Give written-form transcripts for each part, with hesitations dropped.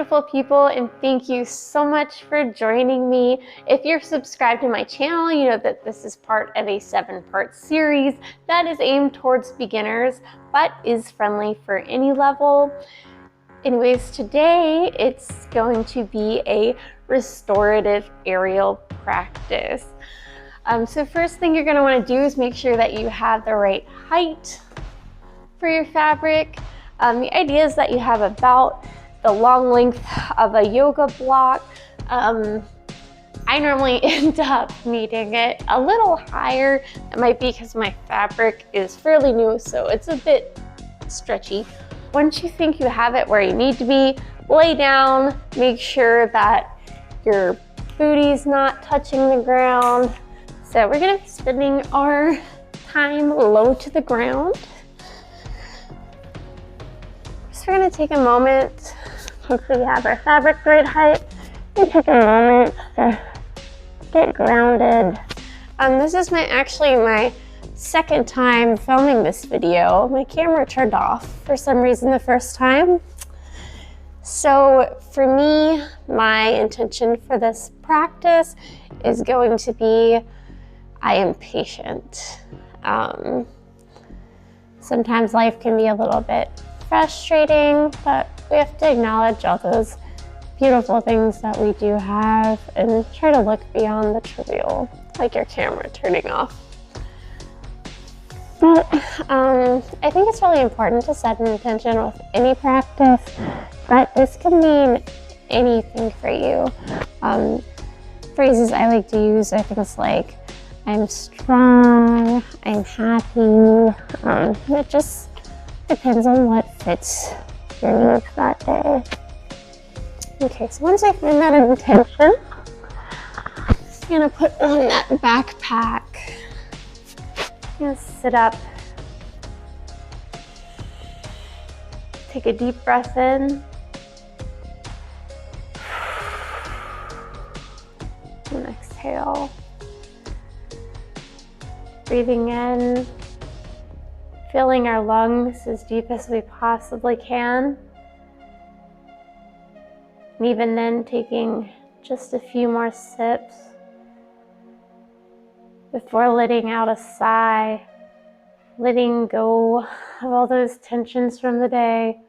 beautiful people, and thank you so much for joining me. If you're subscribed to my channel, you know that this is part of a 7-part series that is aimed towards beginners, but is friendly for any level. Anyways, today it's going to be a restorative aerial practice. So first thing you're going to want to do is make sure that you have the right height for your fabric. The idea is that you have about the long length of a yoga block. I normally end up needing it a little higher. It might be because my fabric is fairly new, so it's a bit stretchy. Once you think you have it where you need to be, lay down, make sure that your booty's not touching the ground. So we're gonna be spending our time low to the ground. So we're gonna take a moment, hopefully we have our fabric the right height, and take a moment to get grounded. This is actually my second time filming this video. My camera turned off for some reason the first time. So for me, my intention for this practice is going to be, I am patient. Sometimes life can be a little bit frustrating, but we have to acknowledge all those beautiful things that we do have and try to look beyond the trivial, like your camera turning off. But I think it's really important to set an intention with any practice, but this can mean anything for you. Phrases I like to use are things like, I'm strong, I'm happy. It just depends on what fits your needs that day. Okay, so once I find that intention, I'm gonna put on that backpack. I'm gonna sit up, take a deep breath in, and exhale. Breathing in, filling our lungs as deep as we possibly can. And even then, taking just a few more sips before letting out a sigh, letting go of all those tensions from the day.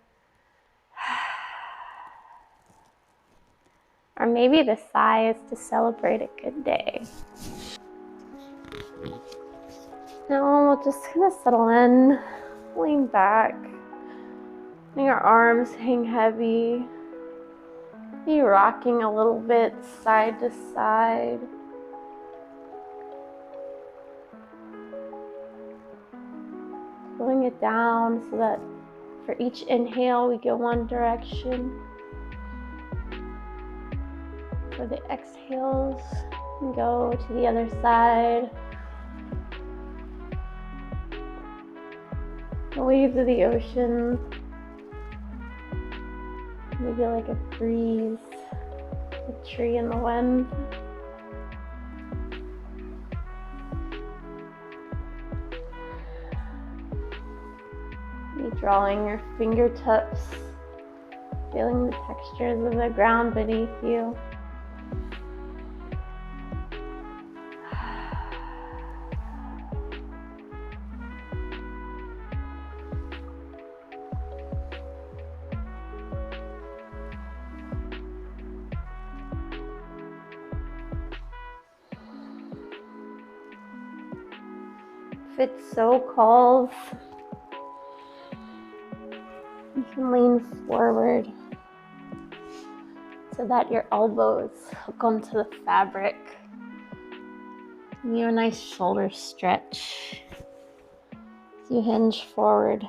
Or maybe the sigh is to celebrate a good day. Now we'll just kind of settle in, lean back, letting our arms hang heavy, be rocking a little bit side to side. Pulling it down so that for each inhale we go one direction. For the exhales, we go to the other side. The waves of the ocean, maybe like a breeze, a tree in the wind. Drawing your fingertips, feeling the textures of the ground beneath you. If it so calls, you can lean forward so that your elbows hook onto the fabric. Give you a nice shoulder stretch as you hinge forward.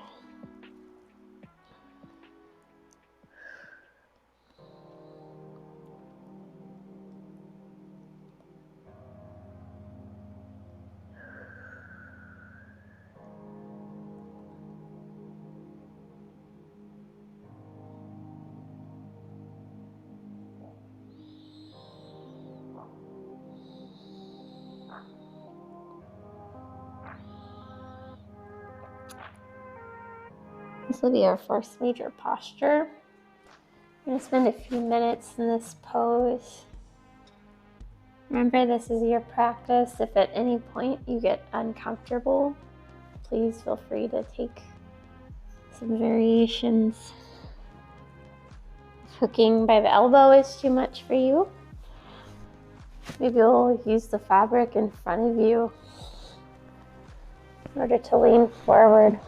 This will be our first major posture. I'm going to spend a few minutes in this pose. Remember, this is your practice. If at any point you get uncomfortable, please feel free to take some variations. If hooking by the elbow is too much for you, maybe you'll use the fabric in front of you in order to lean forward.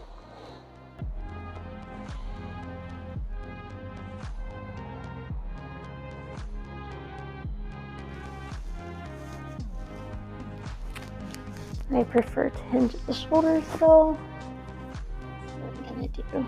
I prefer to hinge at the shoulders though. That's what I'm gonna do.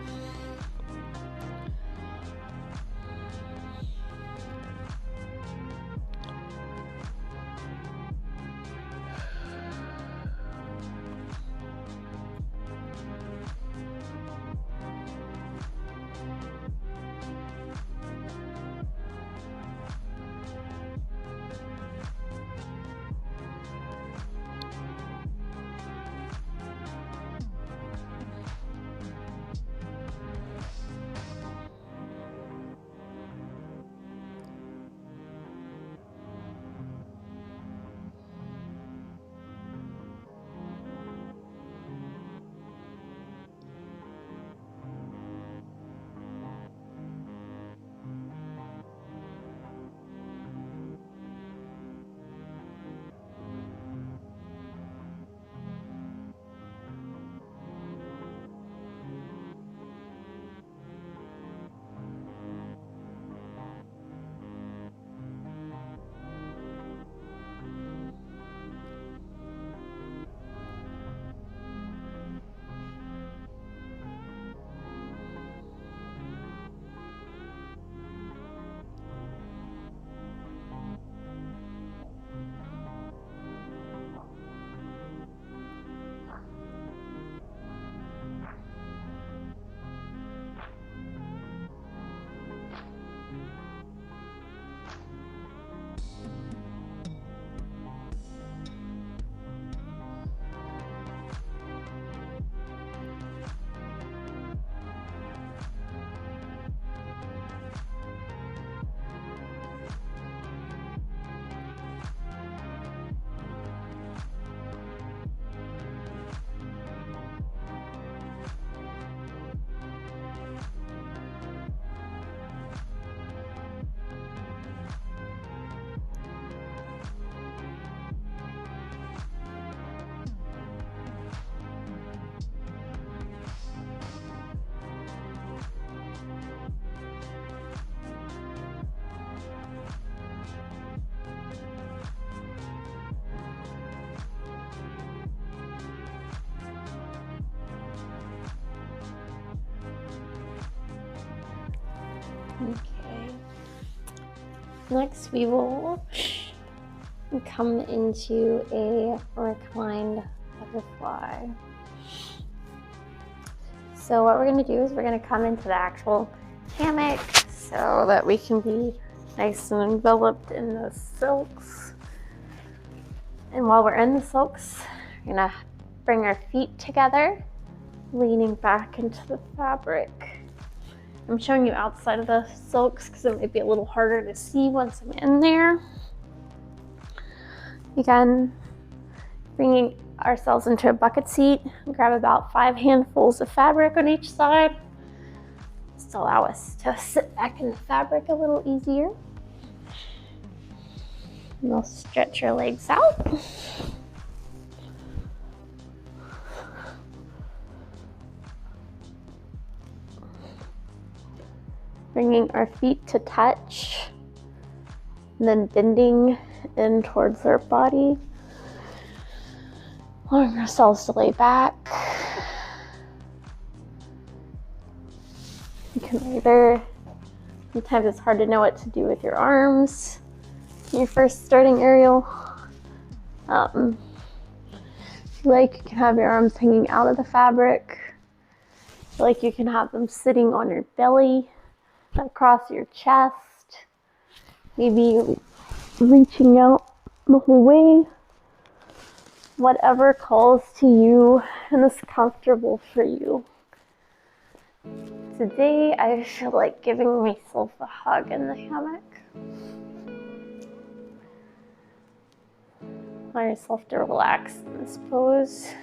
Okay. Next, we will come into a reclined butterfly. So what we're going to do is we're going to come into the actual hammock so that we can be nice and enveloped in the silks. And while we're in the silks, we're going to bring our feet together, leaning back into the fabric. I'm showing you outside of the silks because it might be a little harder to see once I'm in there. Again, bringing ourselves into a bucket seat, grab about 5 handfuls of fabric on each side. Just to allow us to sit back in the fabric a little easier. And you'll stretch your legs out. Bringing our feet to touch, and then bending in towards our body. Allowing ourselves to lay back. You can either, sometimes it's hard to know what to do with your arms in your first starting aerial. If you like, you can have your arms hanging out of the fabric. If you like, you can have them sitting on your belly, across your chest, maybe reaching out the whole way. Whatever calls to you and is comfortable for you. Today I feel like giving myself a hug in the hammock. Allow yourself to relax in this pose.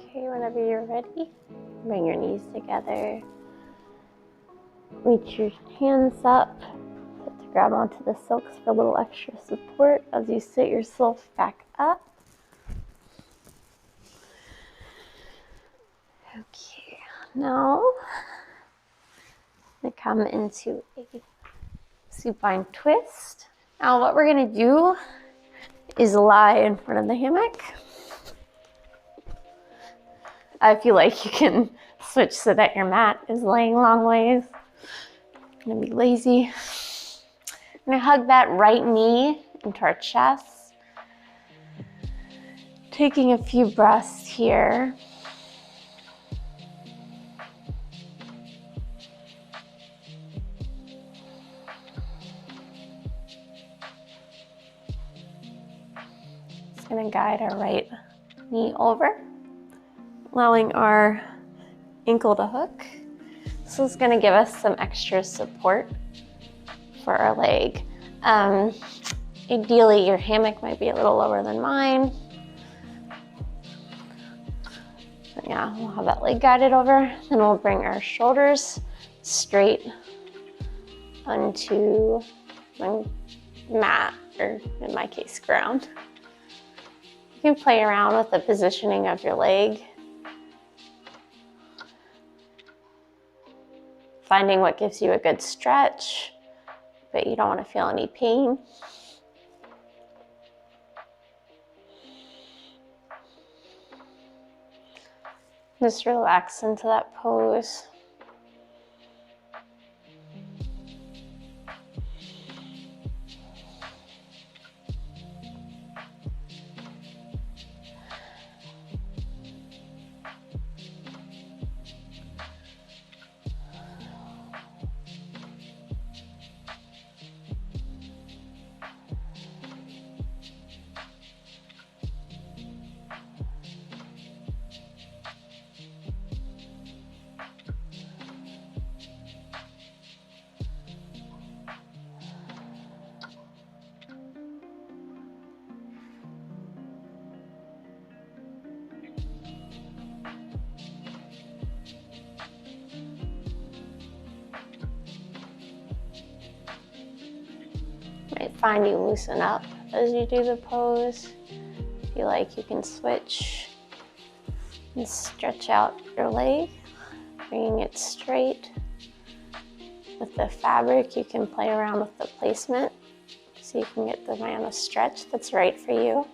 Okay, whenever you're ready, bring your knees together. Reach your hands up to grab onto the silks for a little extra support as you sit yourself back up. Okay, now I'm going to come into a supine twist. Now what we're going to do is lie in front of the hammock. If you like, you can switch so that your mat is laying long ways. I'm gonna be lazy. I'm gonna hug that right knee into our chest. Taking a few breaths here. Just gonna guide our right knee over, allowing our ankle to hook. This is going to give us some extra support for our leg. Ideally, your hammock might be a little lower than mine. So yeah, we'll have that leg guided over. Then we'll bring our shoulders straight onto the mat, or in my case, ground. You can play around with the positioning of your leg, finding what gives you a good stretch, but you don't want to feel any pain. Just relax into that pose. find you loosen up as you do the pose. If you like, you can switch and stretch out your leg, bringing it straight. With the fabric, you can play around with the placement so you can get the amount of stretch that's right for you.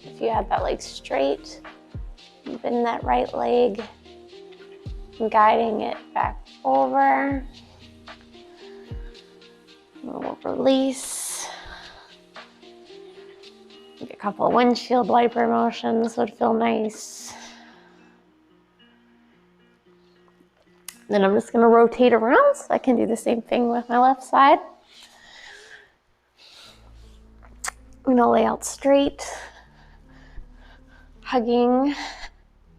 If you have that leg straight, bend that right leg, guiding it back over. A little release. Maybe a couple of windshield wiper motions would feel nice. Then I'm just going to rotate around so I can do the same thing with my left side. I'm going to lay out straight, hugging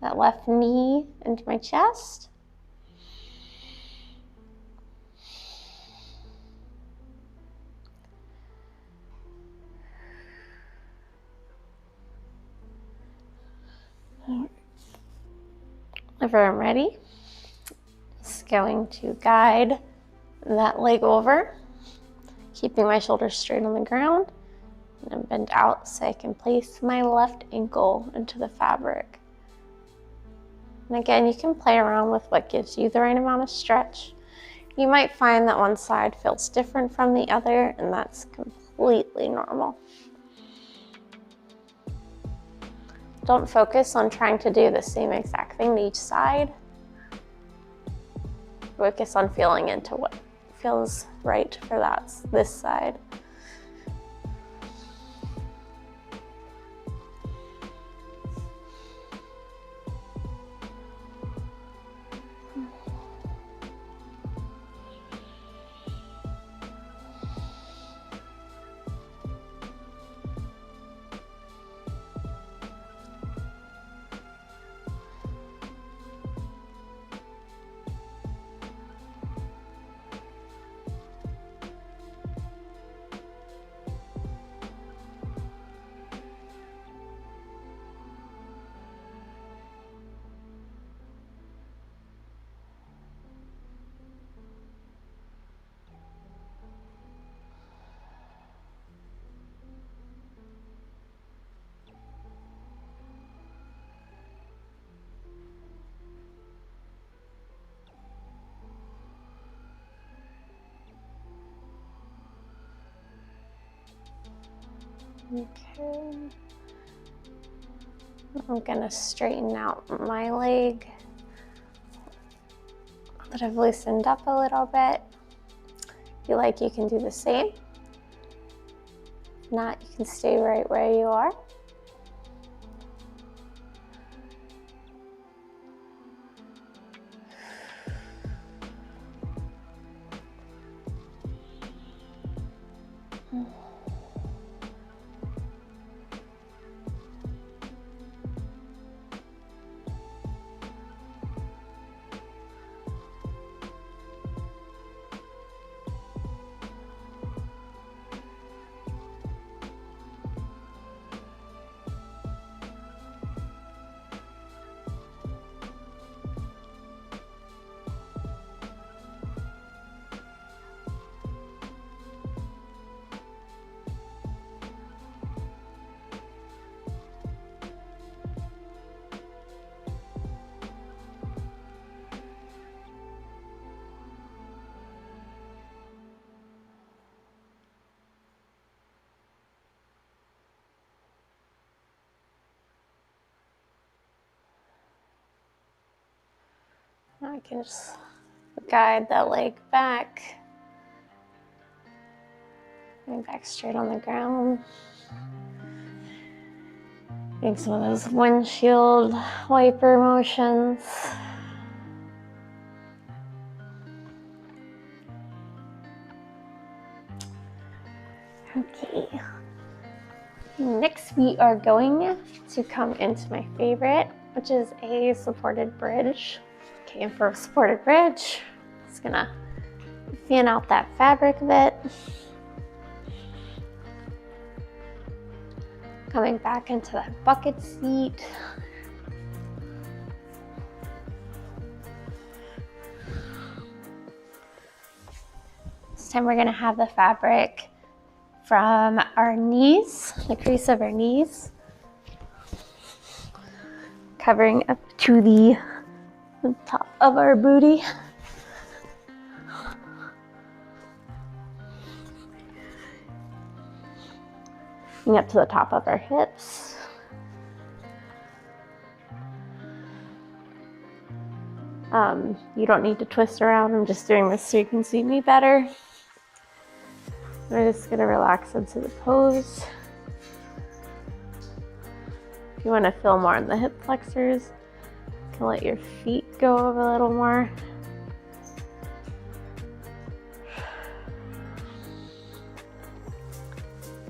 that left knee into my chest. Whenever I'm ready, just going to guide that leg over, keeping my shoulders straight on the ground, and then bend out so I can place my left ankle into the fabric. And again, you can play around with what gives you the right amount of stretch. You might find that one side feels different from the other, and that's completely normal. Don't focus on trying to do the same exact thing to each side. Focus on feeling into what feels right for this side. Okay. I'm gonna straighten out my leg that I've loosened up a little bit. If you like, you can do the same. If not, you can stay right where you are. I can just guide that leg back. Going back straight on the ground. Doing some of those windshield wiper motions. Okay. Next, we are going to come into my favorite, which is a supported bridge. Okay, and for a supported bridge, just gonna fan out that fabric a bit. Coming back into that bucket seat. This time we're gonna have the fabric from our knees, the crease of our knees, covering up to the top of our booty. And up to the top of our hips. You don't need to twist around. I'm just doing this so you can see me better. We're just gonna relax into the pose. If you want to feel more in the hip flexors, you can let your feet go a little more.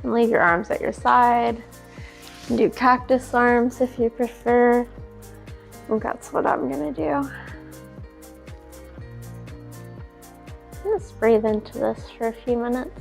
And leave your arms at your side. You can do cactus arms if you prefer. I think that's what I'm gonna do. Just breathe into this for a few minutes.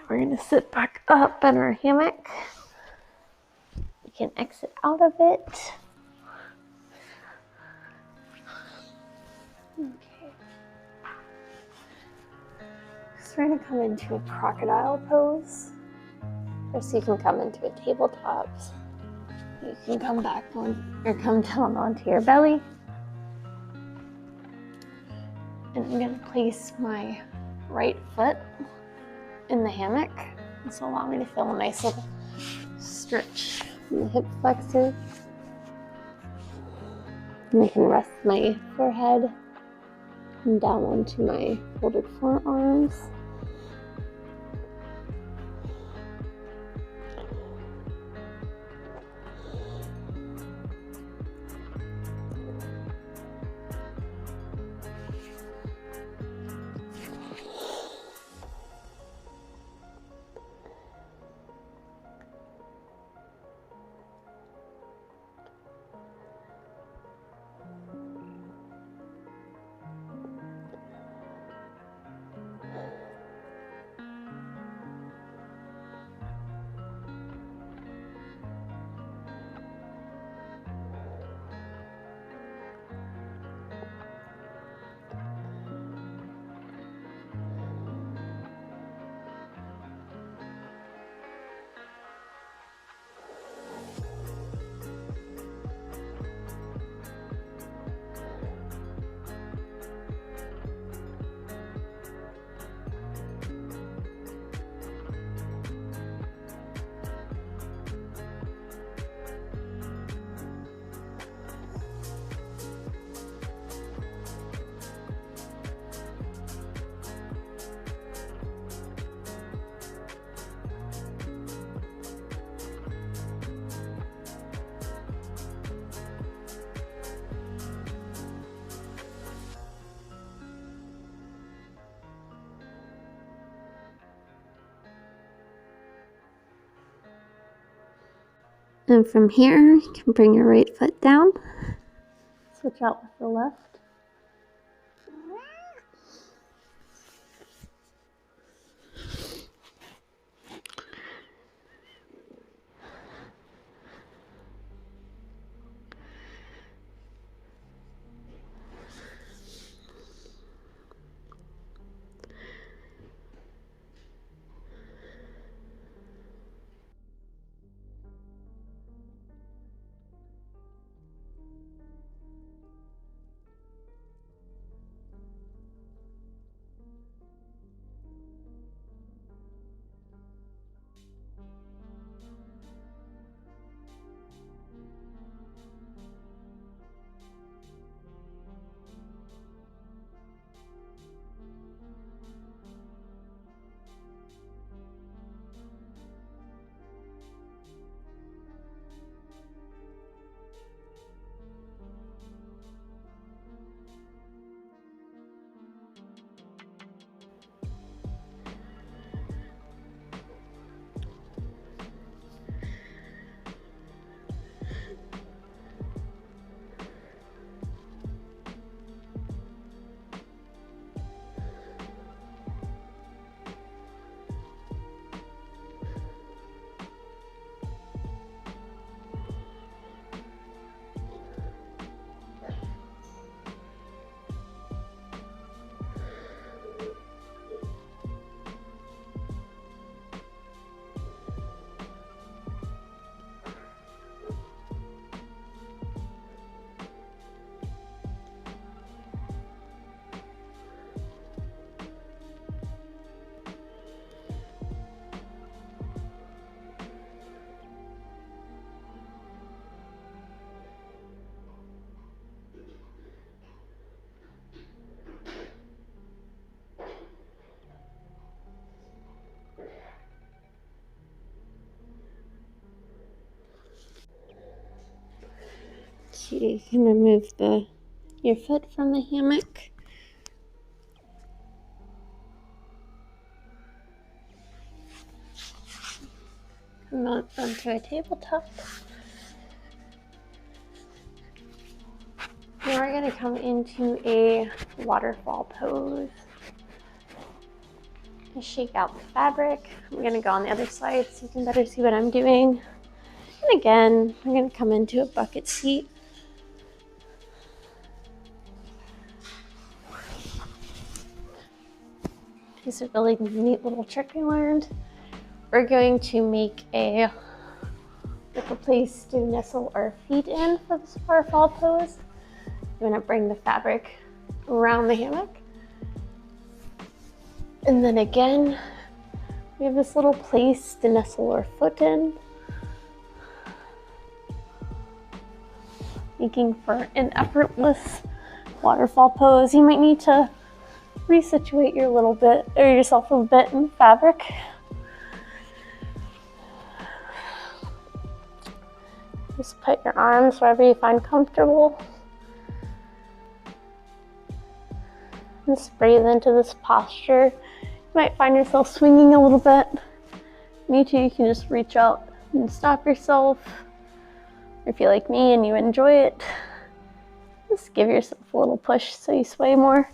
We're gonna sit back up in our hammock. We can exit out of it. Okay. So we're gonna come into a crocodile pose. First you can come into a tabletop. You can come back on, or come down onto your belly. And I'm gonna place my right foot in the hammock. This will allow me to feel a nice little stretch in the hip flexor. And I can rest my forehead and down onto my folded forearms. And from here, you can bring your right foot down. Switch out with the left. So you can remove your foot from the hammock. Come out onto a tabletop. Now we're going to come into a waterfall pose. Just shake out the fabric. I'm going to go on the other side so you can better see what I'm doing. And again, I'm going to come into a bucket seat. It's a really neat little trick I learned. We're going to make a place to nestle our feet in for this waterfall pose. I'm going to bring the fabric around the hammock. And then again, we have this little place to nestle our foot in, making for an effortless waterfall pose. You might need to resituate yourself a bit in fabric. Just put your arms wherever you find comfortable. And just breathe into this posture. You might find yourself swinging a little bit. Me too, you can just reach out and stop yourself. Or if you're like me and you enjoy it, just give yourself a little push so you sway more.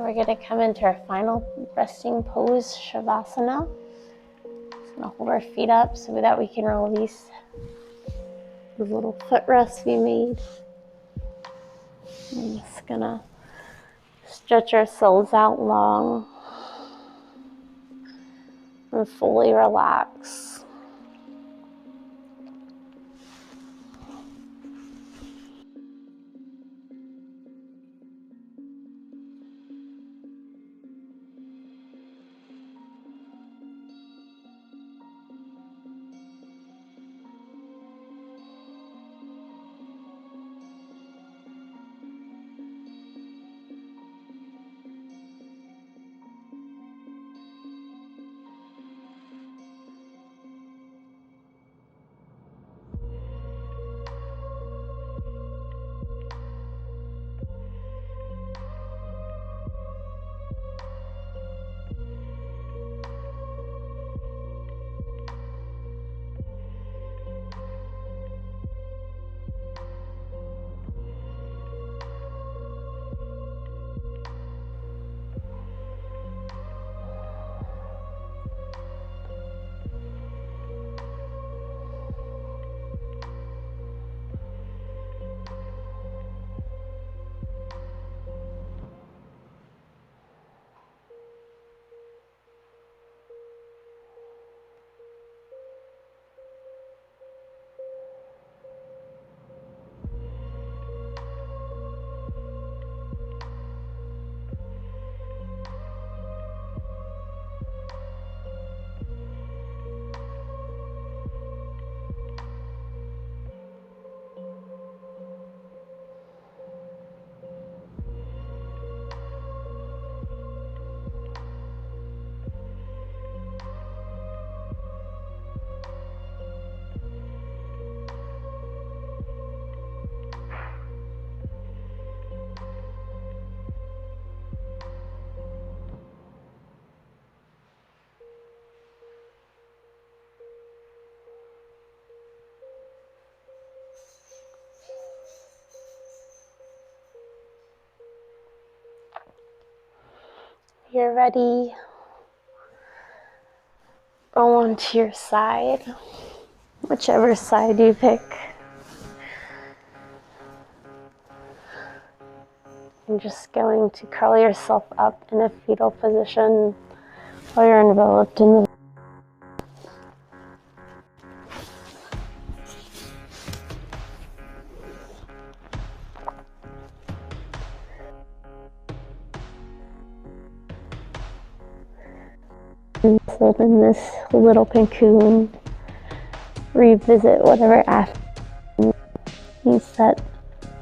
we're going to come into our final resting pose, Savasana. Just going to hold our feet up so that we can release the little footrests we made. I'm just going to stretch ourselves out long and fully relax. You're ready. Roll onto your side, whichever side you pick. You're just going to curl yourself up in a fetal position while you're enveloped in the nestled in this little cocoon. Revisit whatever affirmation you set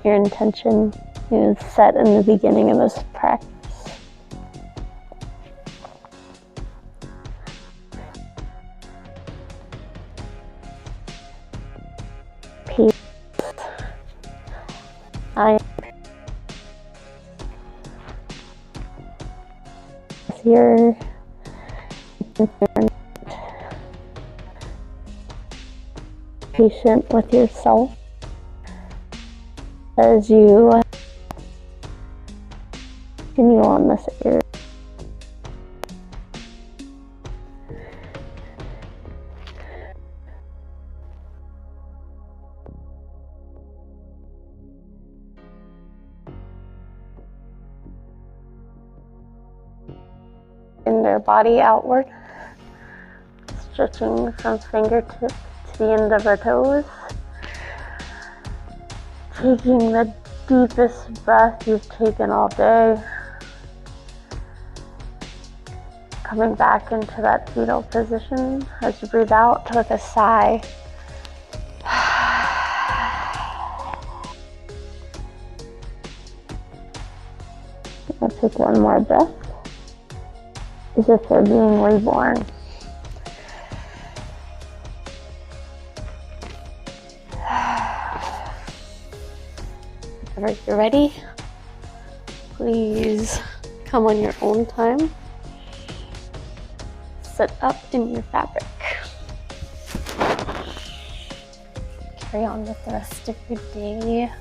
your intention you set in the beginning of this practice. Peace. I am here. Patient with yourself as you continue on this area. In their body outward, stretching from fingertips to the end of our toes. Taking the deepest breath you've taken all day. Coming back into that fetal position as you breathe out with a sigh. I'll take one more breath, as if we're being reborn. Whenever you're ready, please come on your own time. Sit up in your fabric. Carry on with the rest of your day.